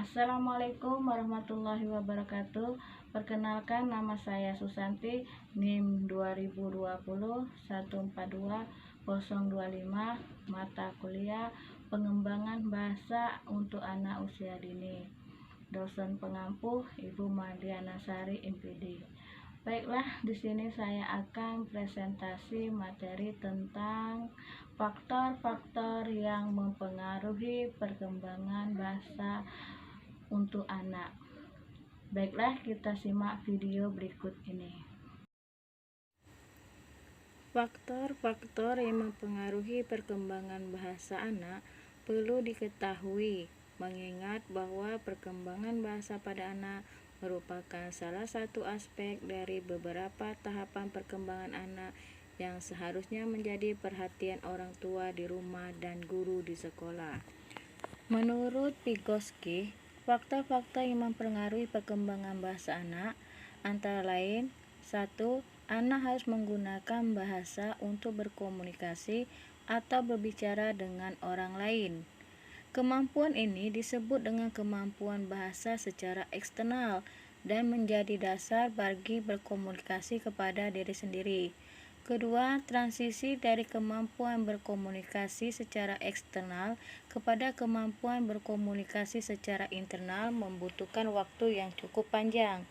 Assalamualaikum warahmatullahi wabarakatuh. Perkenalkan, nama saya Susanti, NIM 2020142025, mata kuliah Pengembangan Bahasa untuk Anak Usia Dini. Dosen pengampu Ibu Mardiana Sari, MPD. Baiklah, di sini saya akan presentasi materi tentang faktor-faktor yang mempengaruhi perkembangan bahasa untuk anak. Baiklah, kita simak video berikut ini. Faktor-faktor yang mempengaruhi perkembangan bahasa anak perlu diketahui, mengingat bahwa perkembangan bahasa pada anak merupakan salah satu aspek dari beberapa tahapan perkembangan anak yang seharusnya menjadi perhatian orang tua di rumah dan guru di sekolah. Menurut Vygotsky, faktor-faktor yang mempengaruhi perkembangan bahasa anak antara lain: 1. Anak harus menggunakan bahasa untuk berkomunikasi atau berbicara dengan orang lain. Kemampuan ini disebut dengan kemampuan bahasa secara eksternal dan menjadi dasar bagi berkomunikasi kepada diri sendiri. Kedua, transisi dari kemampuan berkomunikasi secara eksternal kepada kemampuan berkomunikasi secara internal membutuhkan waktu yang cukup panjang.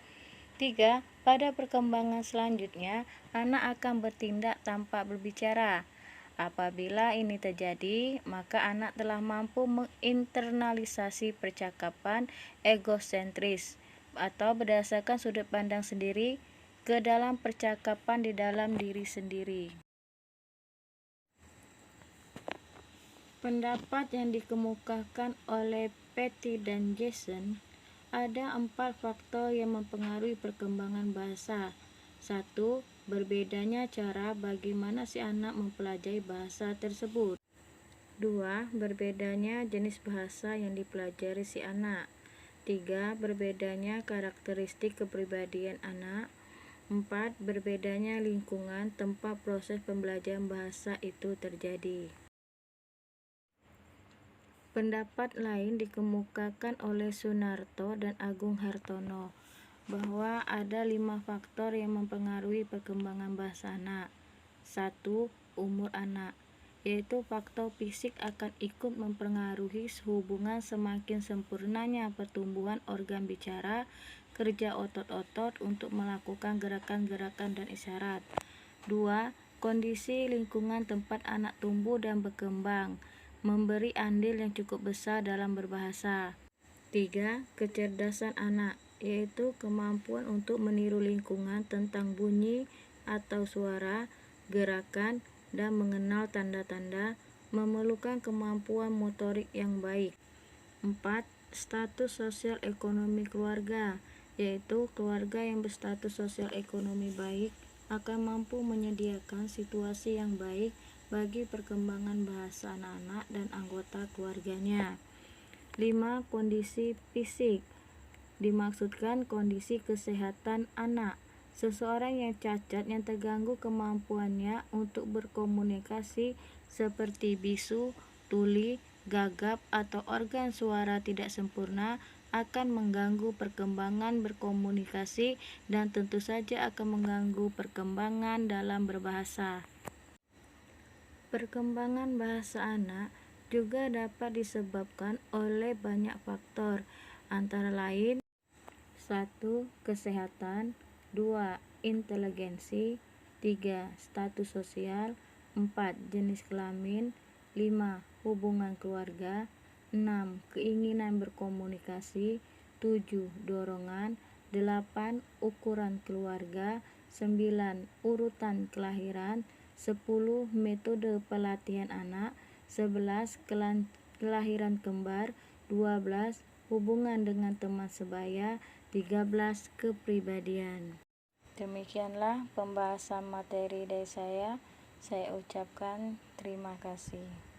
3. Pada perkembangan selanjutnya, anak akan bertindak tanpa berbicara. Apabila ini terjadi, maka anak telah mampu menginternalisasi percakapan egosentris atau berdasarkan sudut pandang sendiri ke dalam percakapan di dalam diri sendiri. Pendapat yang dikemukakan oleh Patty dan Jason, ada 4 faktor yang mempengaruhi perkembangan bahasa. 1. Berbedanya cara bagaimana si anak mempelajari bahasa tersebut. 2. Berbedanya jenis bahasa yang dipelajari si anak. 3. Berbedanya karakteristik kepribadian anak. 4. Berbedanya lingkungan tempat proses pembelajaran bahasa itu terjadi. Pendapat lain dikemukakan oleh Sunarto dan Agung Hartono bahwa ada 5 faktor yang mempengaruhi perkembangan bahasa anak. 1. Umur anak, yaitu faktor fisik akan ikut mempengaruhi hubungan semakin sempurnanya pertumbuhan organ bicara, kerja otot-otot untuk melakukan gerakan-gerakan dan isyarat. 2. Kondisi lingkungan tempat anak tumbuh dan berkembang memberi andil yang cukup besar dalam berbahasa. 3. Kecerdasan anak, yaitu kemampuan untuk meniru lingkungan tentang bunyi atau suara, gerakan, dan mengenal tanda-tanda, memerlukan kemampuan motorik yang baik. 4. Status sosial ekonomi keluarga, yaitu keluarga yang berstatus sosial ekonomi baik akan mampu menyediakan situasi yang baik bagi perkembangan bahasa anak-anak dan anggota keluarganya. 5. Kondisi fisik, dimaksudkan kondisi kesehatan anak. Seseorang yang cacat yang terganggu kemampuannya untuk berkomunikasi seperti bisu, tuli, gagap, atau organ suara tidak sempurna akan mengganggu perkembangan berkomunikasi dan tentu saja akan mengganggu perkembangan dalam berbahasa. Perkembangan bahasa anak juga dapat disebabkan oleh banyak faktor, antara lain: 1. Kesehatan. 2. Inteligensi. 3. Status sosial. 4. Jenis kelamin. 5. Hubungan keluarga. 6. Keinginan berkomunikasi. 7. Dorongan. 8. Ukuran keluarga. 9. Urutan kelahiran. 10. Metode pelatihan anak. 11. Kelahiran kembar. 12. Hubungan dengan teman sebaya. 13. Kepribadian. Demikianlah pembahasan materi dari saya. Saya ucapkan terima kasih.